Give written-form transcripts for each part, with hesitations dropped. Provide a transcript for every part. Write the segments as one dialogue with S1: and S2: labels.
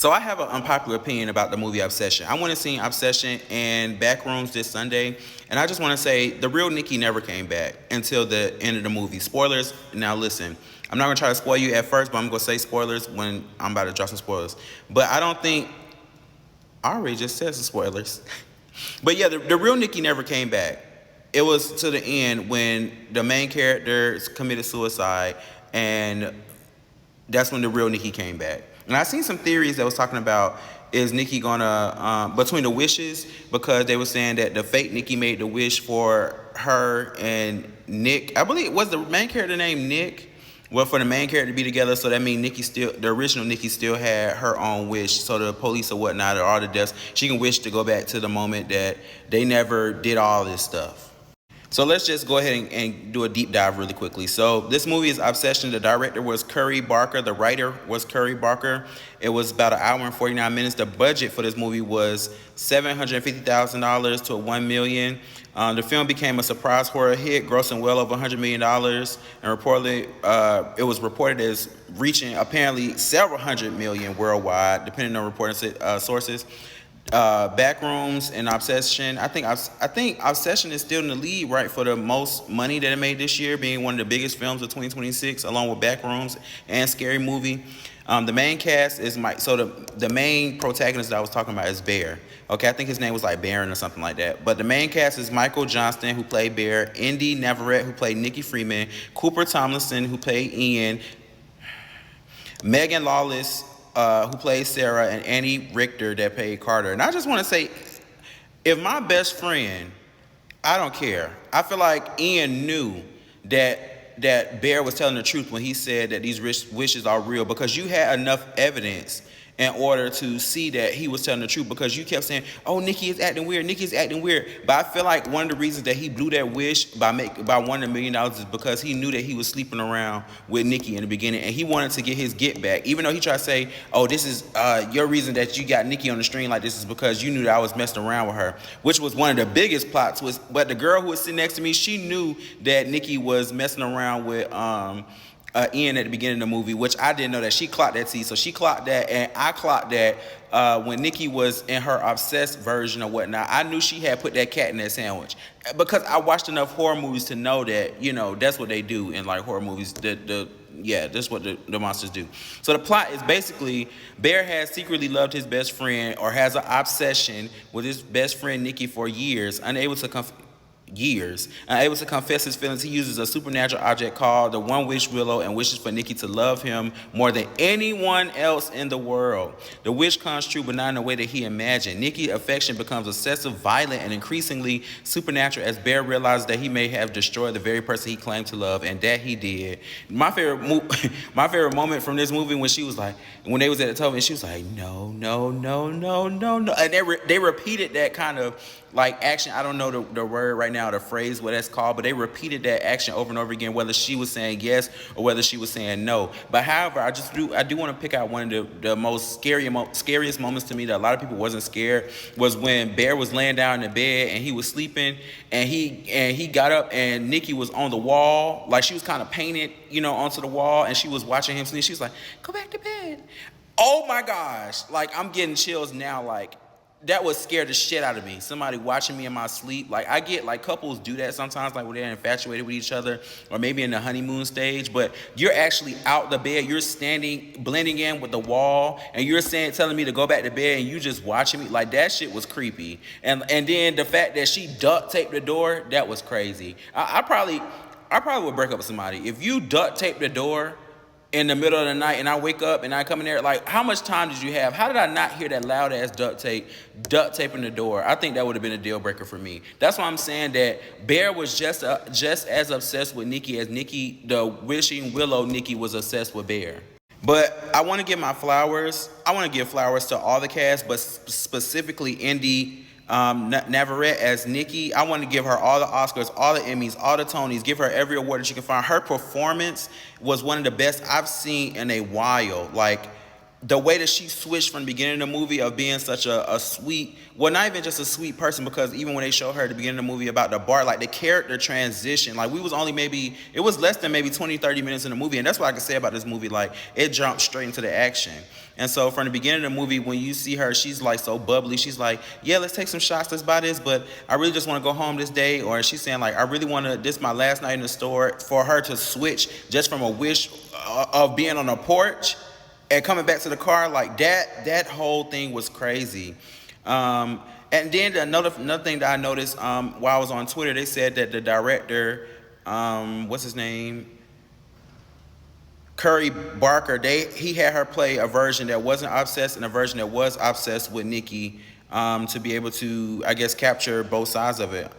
S1: So I have an unpopular opinion about the movie Obsession. I went and seen Obsession and Backrooms this Sunday, and I just want to say the real Nikki never came back until the end of the movie. Spoilers. Now listen, I'm not gonna try to spoil you at first, but I'm gonna say spoilers when I'm about to drop some spoilers. But I don't think I already just said some spoilers. But yeah, the real Nikki never came back. It was to the end when the main character committed suicide, and that's when the real Nikki came back. And I seen some theories that was talking about, is Nikki gonna between the wishes, because they were saying that the fake Nikki made the wish for her and Nick. I believe was the main character named Nick. Well, for the main character to be together, so that means Nikki still, the original Nikki still had her own wish. So the police or whatnot, or all the deaths, she can wish to go back to the moment that they never did all this stuff. So let's just go ahead and do a deep dive really quickly. So this movie is Obsession. The director was Curry Barker. The writer was Curry Barker. It was about an hour and 49 minutes. The budget for this movie was $750,000 to $1 million. The film became a surprise horror hit, grossing well over $100 million. And reportedly, it was reported as reaching apparently several hundred million worldwide, depending on reporting sources. Backrooms and Obsession. I think Obsession is still in the lead, right, for the most money that it made this year, being one of the biggest films of 2026, along with Backrooms and Scary Movie. The main cast is Mike. So the main protagonist that I was talking about is Bear. Okay, I think his name was like Baron or something like that. But the main cast is Michael Johnston, who played Bear, Indy Navarrete, who played Nikki Freeman, Cooper Tomlinson, who played Ian, Megan Lawless, who played Sarah, and Annie Richter that played Carter. And I just want to say, if my best friend, I don't care. I feel like Ian knew that Bear was telling the truth when he said that these wishes are real, because you had enough evidence in order to see that he was telling the truth, because you kept saying, oh, Nikki is acting weird, Nikki is acting weird. But I feel like one of the reasons that he blew that wish by $1 million is because he knew that he was sleeping around with Nikki in the beginning, and he wanted to get his get back. Even though he tried to say, oh, this is your reason that you got Nikki on the string like this is because you knew that I was messing around with her, which was one of the biggest plot twists. But the girl who was sitting next to me, she knew that Nikki was messing around with Ian at the beginning of the movie, which I didn't know that. She clocked that, so she clocked that, and I clocked that when Nikki was in her obsessed version or whatnot. I knew she had put that cat in that sandwich, because I watched enough horror movies to know that, you know, that's what they do in like horror movies. That's what the monsters do. So the plot is basically Bear has secretly loved his best friend, or has an obsession with his best friend Nikki for years, unable to confess his feelings. He uses a supernatural object called the One Wish Willow and wishes for Nikki to love him more than anyone else in the world. The wish comes true, but not in the way that he imagined. Nikki's affection becomes excessive, violent, and increasingly supernatural as Bear realizes that he may have destroyed the very person he claimed to love, and that he did. My favorite moment from this movie when she was like, when they was at the top, and she was like, no, no, no, no, no, no, and they repeated that kind of like action. I don't know the word right now, the phrase, what that's called, but they repeated that action over and over again, whether she was saying yes or whether she was saying no. But however, I do want to pick out one of the most scariest moments to me that a lot of people wasn't scared, was when Bear was laying down in the bed and he was sleeping, and he got up and Nikki was on the wall, like she was kind of painted, you know, onto the wall, and she was watching him sleep. She was like, go back to bed. Oh my gosh, like I'm getting chills now. Like, that would scare the shit out of me. Somebody watching me in my sleep. Like, I get, like, couples do that sometimes, like when they're infatuated with each other, or maybe in the honeymoon stage, but you're actually out the bed, you're standing, blending in with the wall, and you're telling me to go back to bed, and you just watching me. Like, that shit was creepy. And then the fact that she duct taped the door, that was crazy. I probably would break up with somebody. If you duct tape the door in the middle of the night and I wake up and I come in there, like, how much time did you have? How did I not hear that loud ass duct taping the door? I think that would have been a deal breaker for me. That's why I'm saying that Bear was just as obsessed with Nikki as Nikki, the wishing Willow Nikki, was obsessed with Bear. But I want to give my flowers. I want to give flowers to all the cast, but specifically Indy Navarrete as Nikki. I want to give her all the Oscars, all the Emmys, all the Tonys, give her every award that she can find. Her performance was one of the best I've seen in a while. Like, the way that she switched from the beginning of the movie of being such a sweet, well, not even just a sweet person, because even when they show her at the beginning of the movie about the bar, like the character transition, like we was only maybe, it was less than maybe 20-30 minutes in the movie, and that's what I can say about this movie. Like, it jumped straight into the action. And so from the beginning of the movie, when you see her, she's like so bubbly. She's like, yeah, let's take some shots, let's buy this, but I really just want to go home this day. Or she's saying like, I really want to, this is my last night in the store. For her to switch just from a wish of being on a porch and coming back to the car, like that whole thing was crazy. And then another thing that I noticed while I was on Twitter, they said that the director, what's his name, Curry Barker, he had her play a version that wasn't obsessed and a version that was obsessed with Nikki, to be able to, I guess, capture both sides of it.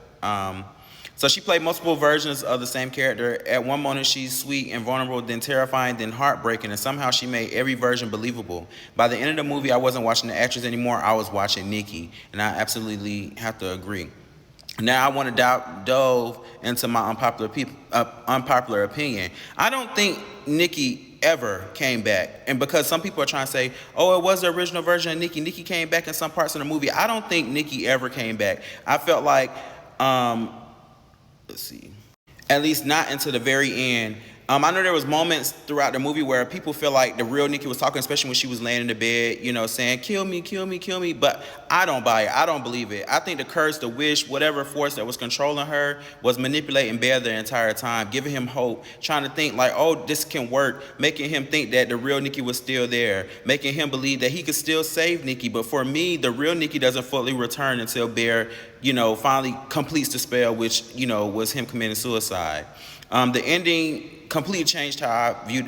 S1: So she played multiple versions of the same character. At one moment, she's sweet and vulnerable, then terrifying, then heartbreaking, and somehow she made every version believable. By the end of the movie, I wasn't watching the actress anymore, I was watching Nikki, and I absolutely have to agree. Now I want to delve into my unpopular opinion. I don't think Nikki ever came back. And because some people are trying to say, oh, it was the original version of Nikki. Nikki came back in some parts of the movie. I don't think Nikki ever came back. I felt like, let's see, at least not until the very end. I know there was moments throughout the movie where people feel like the real Nikki was talking, especially when she was laying in the bed, you know, saying, kill me, kill me, kill me. But I don't buy it. I don't believe it. I think the curse, the wish, whatever force that was controlling her was manipulating Bear the entire time, giving him hope, trying to think like, oh, this can work, making him think that the real Nikki was still there, making him believe that he could still save Nikki. But for me, the real Nikki doesn't fully return until Bear, you know, finally completes the spell, which, you know, was him committing suicide. The ending completely changed how I viewed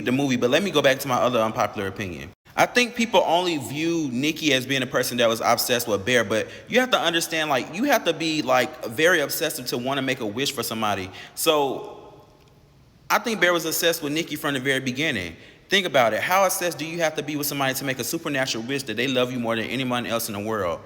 S1: the movie, but let me go back to my other unpopular opinion. I think people only view Nikki as being a person that was obsessed with Bear, but you have to understand, like, you have to be like very obsessive to want to make a wish for somebody. So I think Bear was obsessed with Nikki from the very beginning. Think about it. How obsessed do you have to be with somebody to make a supernatural wish that they love you more than anyone else in the world?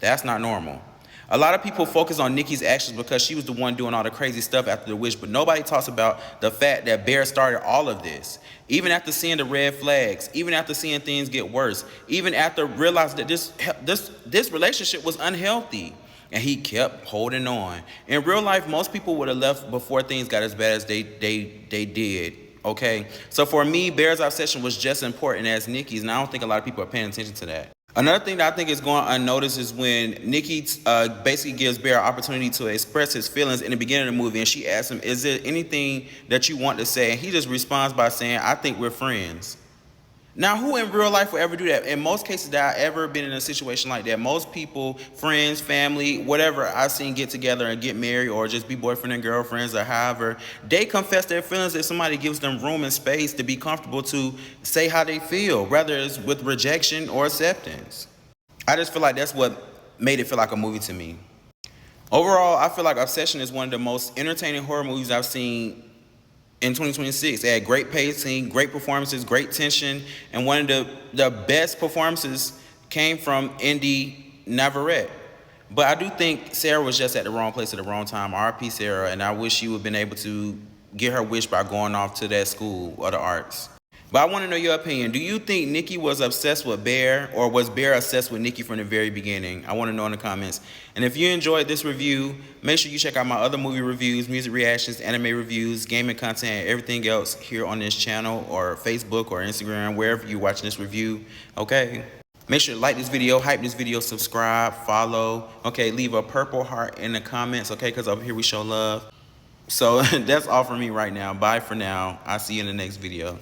S1: That's not normal. A lot of people focus on Nikki's actions because she was the one doing all the crazy stuff after the wish, but nobody talks about the fact that Bear started all of this. Even after seeing the red flags, even after seeing things get worse, even after realizing that this relationship was unhealthy, and he kept holding on. In real life, most people would have left before things got as bad as they did. Okay? So for me, Bear's obsession was just as important as Nikki's, and I don't think a lot of people are paying attention to that. Another thing that I think is going unnoticed is when Nikki basically gives Bear an opportunity to express his feelings in the beginning of the movie, and she asks him, is there anything that you want to say? And he just responds by saying, I think we're friends. Now, who in real life would ever do that? In most cases that I've ever been in a situation like that, most people, friends, family, whatever I've seen get together and get married or just be boyfriend and girlfriends or however, they confess their feelings if somebody gives them room and space to be comfortable to say how they feel, whether it's with rejection or acceptance. I just feel like that's what made it feel like a movie to me. Overall, I feel like Obsession is one of the most entertaining horror movies I've seen in 2026. It had great pacing, great performances, great tension, and one of the best performances came from Indy Navarrete. But I do think Sarah was just at the wrong place at the wrong time. R.I.P. Sarah, and I wish she would have been able to get her wish by going off to that school of the arts. But I want to know your opinion. Do you think Nikki was obsessed with Bear, or was Bear obsessed with Nikki from the very beginning? I want to know in the comments. And if you enjoyed this review, make sure you check out my other movie reviews, music reactions, anime reviews, gaming content, and everything else here on this channel, or Facebook, or Instagram, wherever you're watching this review. Okay? Make sure to like this video, hype this video, subscribe, follow. Okay, leave a purple heart in the comments, okay? Because over here we show love. So that's all for me right now. Bye for now. I'll see you in the next video.